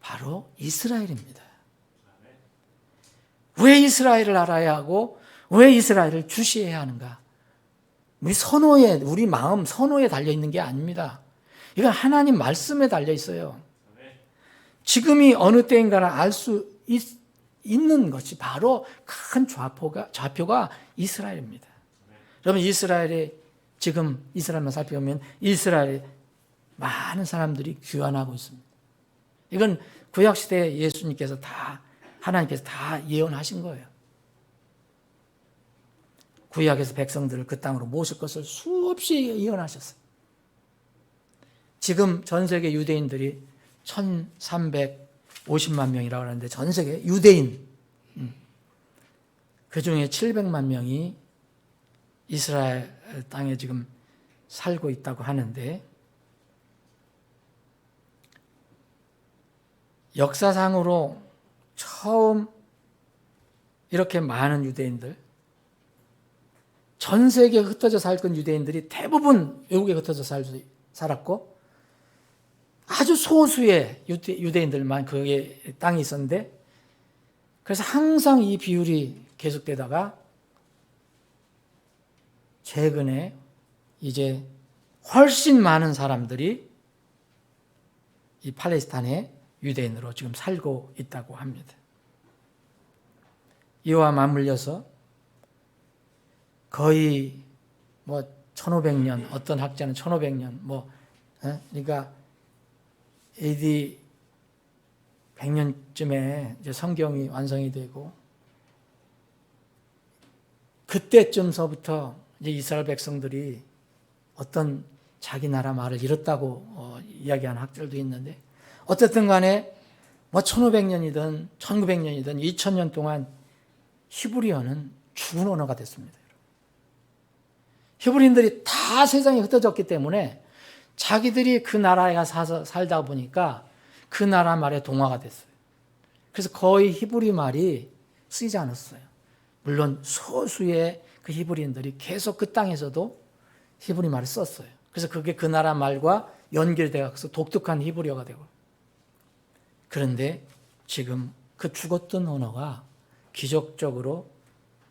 바로 이스라엘입니다. 왜 이스라엘을 알아야 하고 왜 이스라엘을 주시해야 하는가? 우리 마음 선호에 달려 있는 게 아닙니다. 이건 하나님 말씀에 달려 있어요. 지금이 어느 때인가를 알 수 있는 것이 바로 큰 좌표가 이스라엘입니다. 여러분, 지금 이스라엘만 살펴보면 이스라엘에 많은 사람들이 귀환하고 있습니다. 이건 구약시대에 예수님께서 하나님께서 다 예언하신 거예요. 구약에서 백성들을 그 땅으로 모실 것을 수없이 예언하셨어요. 지금 전 세계 유대인들이 1350만 명이라고 하는데 전 세계 유대인 그중에 700만 명이 이스라엘 땅에 지금 살고 있다고 하는데 역사상으로 처음 이렇게 많은 유대인들, 전 세계에 흩어져 살던 유대인들이 대부분 외국에 흩어져 살았고 아주 소수의 유대인들만 거기에 땅이 있었는데 그래서 항상 이 비율이 계속되다가 최근에 이제 훨씬 많은 사람들이 이 팔레스타인의 유대인으로 지금 살고 있다고 합니다. 이와 맞물려서 거의 1500년, 어떤 학자는 1500년, 그러니까 AD 100년쯤에 이제 성경이 완성이 되고 그때쯤서부터 이제 이스라엘 백성들이 어떤 자기 나라 말을 잃었다고 이야기하는 학자들도 있는데 어쨌든 간에 1500년이든 1900년이든 2000년 동안 히브리어는 죽은 언어가 됐습니다. 히브리인들이 다 세상에 흩어졌기 때문에 자기들이 그 나라에 가서 살다 보니까 그 나라 말에 동화가 됐어요. 그래서 거의 히브리 말이 쓰이지 않았어요. 물론 소수의 그 히브리인들이 계속 그 땅에서도 히브리 말을 썼어요. 그래서 그게 그 나라 말과 연결되어서 독특한 히브리어가 되고. 그런데 지금 그 죽었던 언어가 기적적으로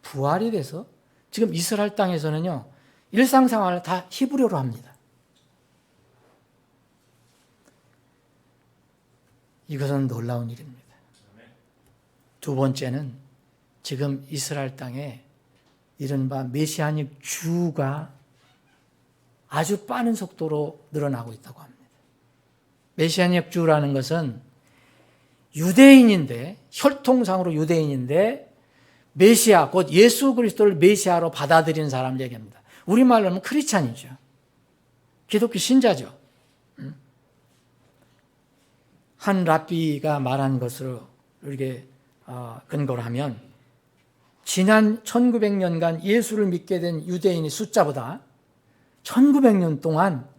부활이 돼서 지금 이스라엘 땅에서는요, 일상생활을 다 히브리어로 합니다. 이것은 놀라운 일입니다. 두 번째는 지금 이스라엘 땅에 이른바 메시아닉 주가 아주 빠른 속도로 늘어나고 있다고 합니다. 메시아닉 주라는 것은 유대인인데, 혈통상으로 유대인인데 메시아, 곧 예수 그리스도를 메시아로 받아들이는 사람을 얘기합니다. 우리말로 하면 크리스찬이죠. 기독교 신자죠. 한 랍비가 말한 것으로 이렇게 근거를 하면 지난 1900년간 예수를 믿게 된 유대인의 숫자보다 1900년 동안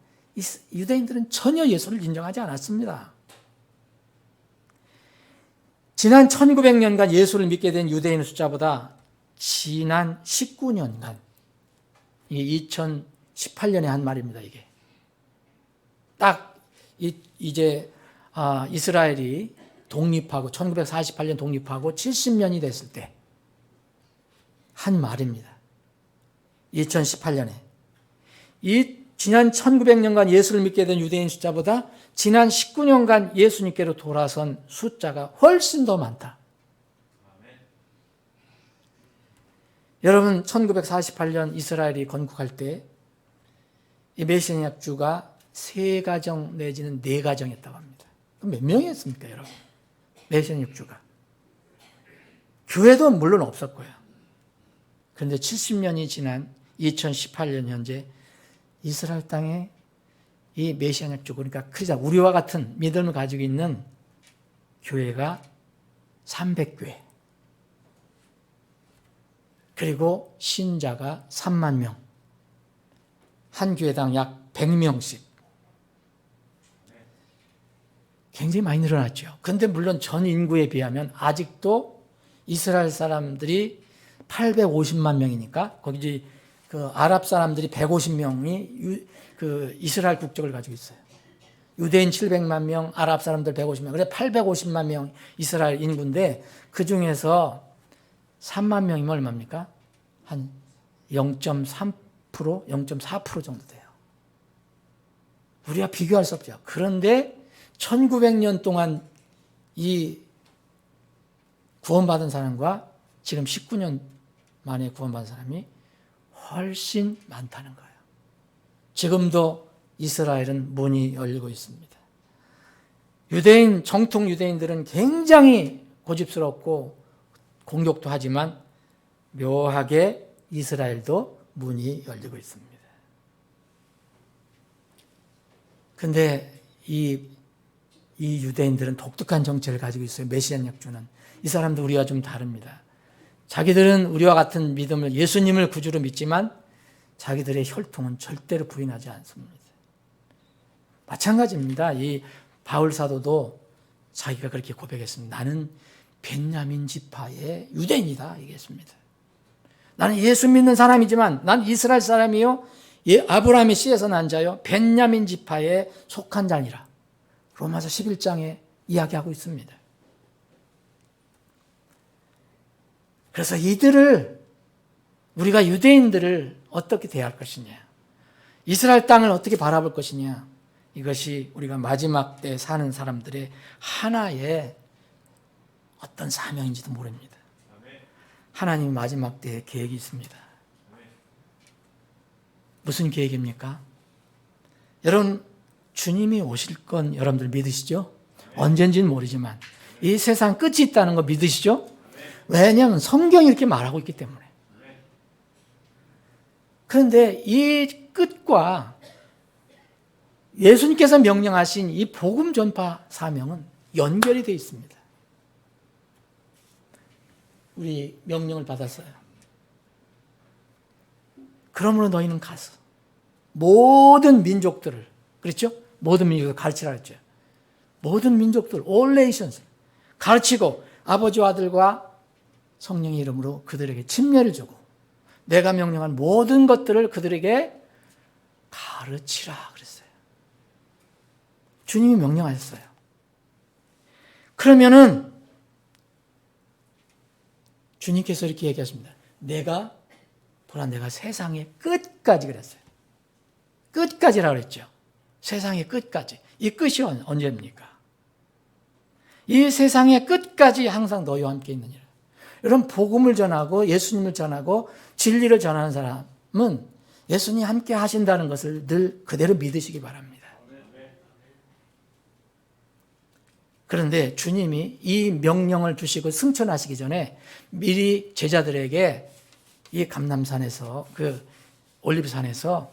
유대인들은 전혀 예수를 인정하지 않았습니다. 지난 1900년간 예수를 믿게 된 유대인의 숫자보다 지난 19년간, 18년에 한 말입니다. 이게 딱 이제 이스라엘이 독립하고 1948년 독립하고 70년이 됐을 때 한 말입니다. 2018년에 이 지난 1900년간 예수를 믿게 된 유대인 숫자보다 지난 19년간 예수님께로 돌아선 숫자가 훨씬 더 많다. 여러분 1948년 이스라엘이 건국할 때 이 메시아약주가 3가정 내지는 4가정이었다고 합니다. 그럼 몇 명이었습니까, 여러분? 메시아약주가. 교회도 물론 없었고요. 그런데 70년이 지난 2018년 현재 이스라엘 땅에 이 메시아약주, 그러니까 크리스찬, 우리와 같은 믿음을 가지고 있는 교회가 300교회. 그리고 신자가 3만 명. 한 교회당 약 100명씩. 굉장히 많이 늘어났죠. 그런데 물론 전 인구에 비하면 아직도 이스라엘 사람들이 850만 명이니까 거기 이제 그 아랍 사람들이 150명이 그 이스라엘 국적을 가지고 있어요. 유대인 700만 명, 아랍 사람들 150명. 그래 850만 명 이스라엘 인구인데 그 중에서 3만 명이면 얼마입니까? 한 0.3%, 0.4% 정도 돼요. 우리가 비교할 수 없죠. 그런데 1900년 동안 이 구원받은 사람과 지금 19년 만에 구원받은 사람이 훨씬 많다는 거예요. 지금도 이스라엘은 문이 열리고 있습니다. 유대인, 정통 유대인들은 굉장히 고집스럽고 공격도 하지만 묘하게 이스라엘도 문이 열리고 있습니다. 그런데 이 유대인들은 독특한 정체를 가지고 있어요. 메시아약주는. 이 사람도 우리와 좀 다릅니다. 자기들은 우리와 같은 믿음을, 예수님을 구주로 믿지만 자기들의 혈통은 절대로 부인하지 않습니다. 마찬가지입니다. 이 바울 사도도 자기가 그렇게 고백했습니다. 나는 벤야민 지파의 유대인이다 얘기했습니다. 나는 예수 믿는 사람이지만 난 이스라엘 사람이요 아브라함의 씨에서 난 자요 벤야민 지파에 속한 자니라. 로마서 11장에 이야기하고 있습니다. 그래서 이들을, 우리가 유대인들을 어떻게 대할 것이냐, 이스라엘 땅을 어떻게 바라볼 것이냐, 이것이 우리가 마지막 때 사는 사람들의 하나의 어떤 사명인지도 모릅니다. 하나님 마지막 때에 계획이 있습니다. 무슨 계획입니까? 여러분, 주님이 오실 건 여러분들 믿으시죠? 언젠지는 모르지만 이 세상 끝이 있다는 거 믿으시죠? 왜냐하면 성경이 이렇게 말하고 있기 때문에. 그런데 이 끝과 예수님께서 명령하신 이 복음 전파 사명은 연결이 되어 있습니다. 우리 명령을 받았어요. 그러므로 너희는 가서 모든 민족들을, 그렇죠? 모든 민족을 가르치라 했죠. 모든 민족들, all nations 가르치고 아버지와 아들과 성령의 이름으로 그들에게 침례를 주고 내가 명령한 모든 것들을 그들에게 가르치라 그랬어요. 주님이 명령하셨어요. 그러면은 주님께서 이렇게 얘기하십니다. 내가 세상의 끝까지 그랬어요. 끝까지라고 그랬죠. 세상의 끝까지. 이 끝이 언제입니까? 이 세상의 끝까지 항상 너희와 함께 있느니라. 여러분, 복음을 전하고 예수님을 전하고 진리를 전하는 사람은 예수님이 함께 하신다는 것을 늘 그대로 믿으시기 바랍니다. 그런데 주님이 이 명령을 주시고 승천하시기 전에 미리 제자들에게 이 감람산에서, 그 올리브산에서,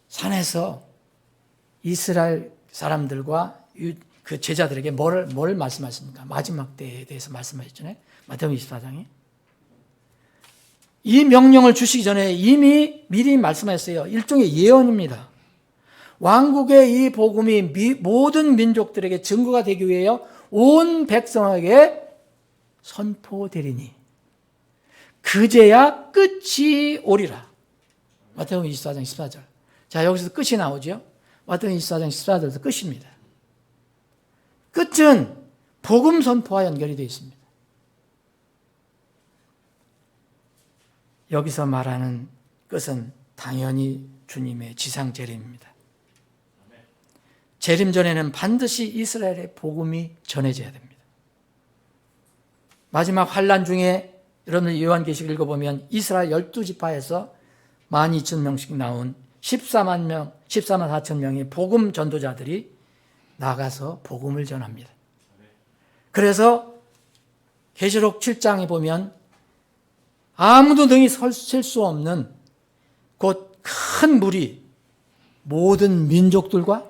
산에서 이스라엘 사람들과 그 제자들에게 뭘 말씀하십니까? 마지막 때에 대해서 말씀하셨잖아요. 마태복음 24장에. 이 명령을 주시기 전에 이미 미리 말씀하셨어요. 일종의 예언입니다. 왕국의 이 복음이 모든 민족들에게 증거가 되기 위하여 온 백성에게 선포되리니 그제야 끝이 오리라. 마태복음 24장 14절. 자, 여기서 끝이 나오죠. 마태복음 24장 14절에서 끝입니다. 끝은 복음 선포와 연결이 되어 있습니다. 여기서 말하는 끝은 당연히 주님의 지상 재림입니다. 재림 전에는 반드시 이스라엘의 복음이 전해져야 됩니다. 마지막 환란 중에 여러분들 요한계시록 읽어보면 이스라엘 12지파에서 12,000명씩 나온 14만 4천 명의 복음 전도자들이 나가서 복음을 전합니다. 그래서 계시록 7장에 보면 아무도 능히 설 수 없는 곧 큰 물이 모든 민족들과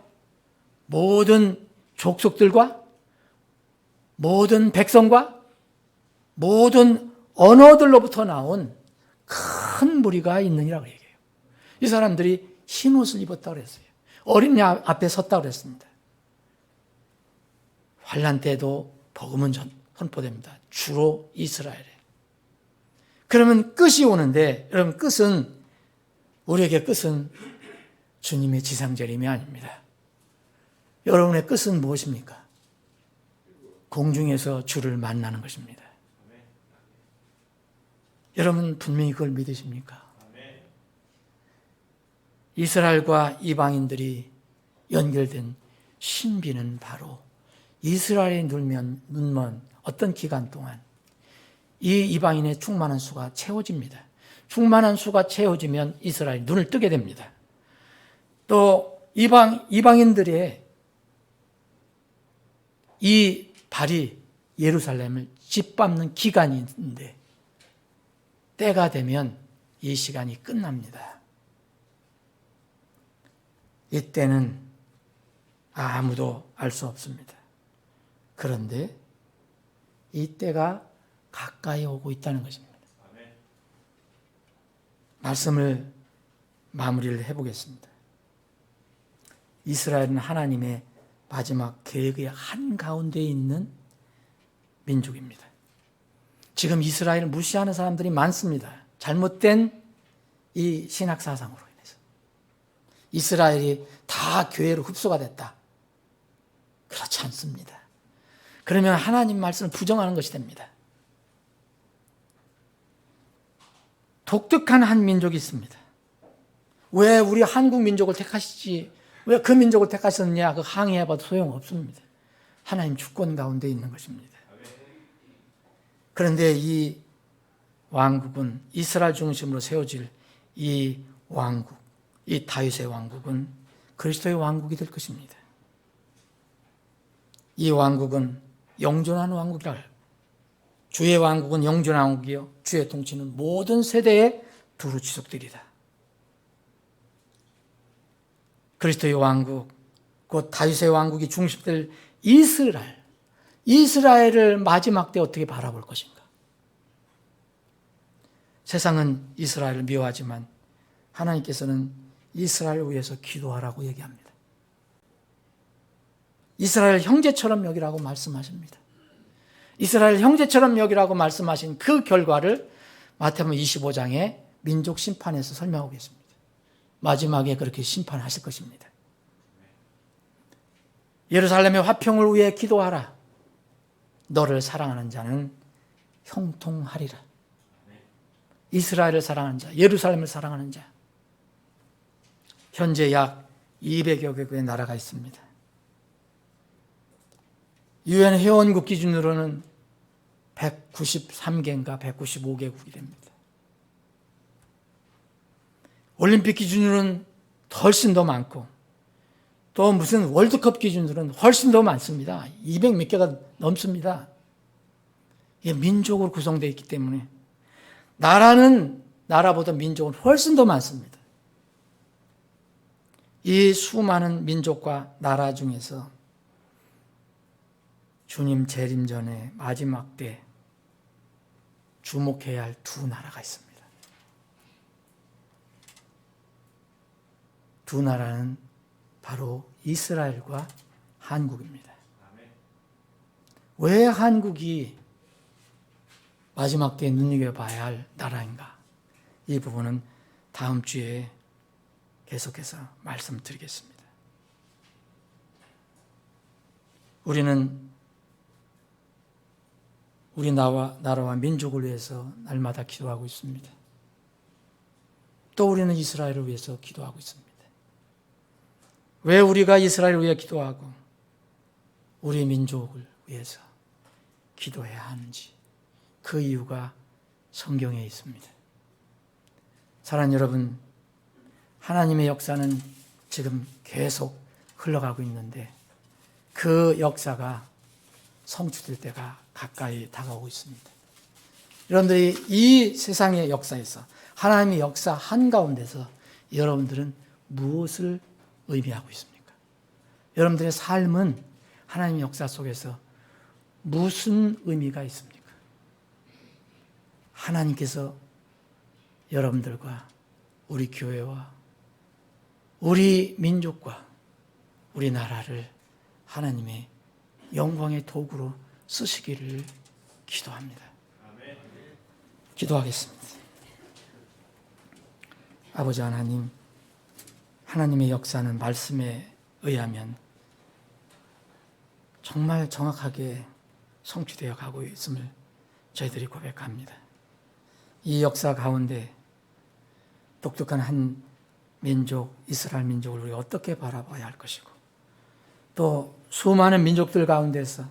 모든 족속들과 모든 백성과 모든 언어들로부터 나온 큰 무리가 있느니라고 얘기해요. 이 사람들이 흰 옷을 입었다고 그랬어요. 어린 양 앞에 섰다고 그랬습니다. 환란 때도 복음은 선포됩니다. 주로 이스라엘에. 그러면 끝이 오는데, 여러분 끝은, 우리에게 끝은 주님의 지상재림이 아닙니다. 여러분의 끝은 무엇입니까? 공중에서 주를 만나는 것입니다. 여러분 분명히 그걸 믿으십니까? 이스라엘과 이방인들이 연결된 신비는 바로 이스라엘이 눈먼 어떤 기간 동안 이 이방인의 충만한 수가 채워집니다. 충만한 수가 채워지면 이스라엘이 눈을 뜨게 됩니다. 또 이방인들의 이 발이 예루살렘을 짓밟는 기간이 있는데 때가 되면 이 시간이 끝납니다. 이때는 아무도 알 수 없습니다. 그런데 이 때가 가까이 오고 있다는 것입니다. 말씀을 마무리를 해보겠습니다. 이스라엘은 하나님의 마지막 계획의 한가운데 있는 민족입니다. 지금 이스라엘을 무시하는 사람들이 많습니다. 잘못된 이 신학 사상으로 인해서. 이스라엘이 다 교회로 흡수가 됐다. 그렇지 않습니다. 그러면 하나님 말씀을 부정하는 것이 됩니다. 독특한 한 민족이 있습니다. 왜 우리 한국 민족을 택하시지, 왜 그 민족을 택하셨느냐, 그 항의해봐도 소용없습니다. 하나님 주권 가운데 있는 것입니다. 그런데 이 왕국은 이스라엘 중심으로 세워질 이 왕국, 이 다윗의 왕국은 그리스도의 왕국이 될 것입니다. 이 왕국은 영존한 왕국이라. 주의 왕국은 영존한 왕국이요 주의 통치는 모든 세대에 두루 지속되리라. 그리스도의 왕국, 곧 다윗의 왕국이 중심될 이스라엘을 마지막 때 어떻게 바라볼 것인가? 세상은 이스라엘을 미워하지만 하나님께서는 이스라엘을 위해서 기도하라고 얘기합니다. 이스라엘 형제처럼 여기라고 말씀하십니다. 이스라엘 형제처럼 여기라고 말씀하신 그 결과를 마태복음 25장에 민족 심판에서 설명하고 계십니다. 마지막에 그렇게 심판하실 것입니다. 예루살렘의 화평을 위해 기도하라. 너를 사랑하는 자는 형통하리라. 이스라엘을 사랑하는 자, 예루살렘을 사랑하는 자. 현재 약 200여 개국의 나라가 있습니다. 유엔 회원국 기준으로는 193개인가 195개국이 됩니다. 올림픽 기준으로는 훨씬 더 많고 또 무슨 월드컵 기준으로는 훨씬 더 많습니다. 200 몇 개가 넘습니다. 이게 민족으로 구성되어 있기 때문에 나라는 나라보다 민족은 훨씬 더 많습니다. 이 수많은 민족과 나라 중에서 주님 재림 전에 마지막 때 주목해야 할 두 나라가 있습니다. 두 나라는 바로 이스라엘과 한국입니다. 왜 한국이 마지막 때에 눈여겨봐야 할 나라인가? 이 부분은 다음 주에 계속해서 말씀드리겠습니다. 우리는 우리 나라와 민족을 위해서 날마다 기도하고 있습니다. 또 우리는 이스라엘을 위해서 기도하고 있습니다. 왜 우리가 이스라엘을 위해 기도하고 우리 민족을 위해서 기도해야 하는지 그 이유가 성경에 있습니다. 사랑하는 여러분, 하나님의 역사는 지금 계속 흘러가고 있는데 그 역사가 성취될 때가 가까이 다가오고 있습니다. 여러분들이 이 세상의 역사에서 하나님의 역사 한가운데서 여러분들은 무엇을 의미하고 있습니까? 여러분들의 삶은 하나님의 역사 속에서 무슨 의미가 있습니까? 하나님께서 여러분들과 우리 교회와 우리 민족과 우리 나라를 하나님의 영광의 도구로 쓰시기를 기도합니다. 기도하겠습니다. 아버지 하나님, 하나님의 역사는 말씀에 의하면 정말 정확하게 성취되어 가고 있음을 저희들이 고백합니다. 이 역사 가운데 독특한 한 민족, 이스라엘 민족을 우리가 어떻게 바라봐야 할 것이고 또 수많은 민족들 가운데서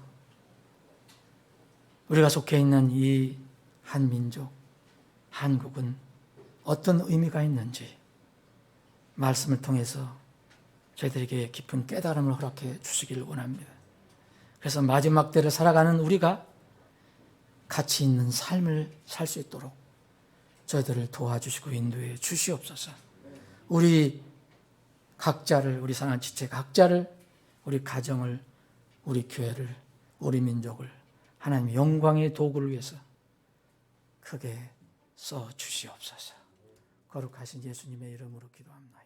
우리가 속해 있는 이 한 민족, 한국은 어떤 의미가 있는지 말씀을 통해서 저희들에게 깊은 깨달음을 허락해 주시기를 원합니다. 그래서 마지막 때를 살아가는 우리가 가치 있는 삶을 살 수 있도록 저희들을 도와주시고 인도해 주시옵소서. 우리 각자를, 우리 사랑하는 지체 각자를, 우리 가정을, 우리 교회를, 우리 민족을 하나님의 영광의 도구를 위해서 크게 써 주시옵소서. 거룩하신 예수님의 이름으로 기도합니다.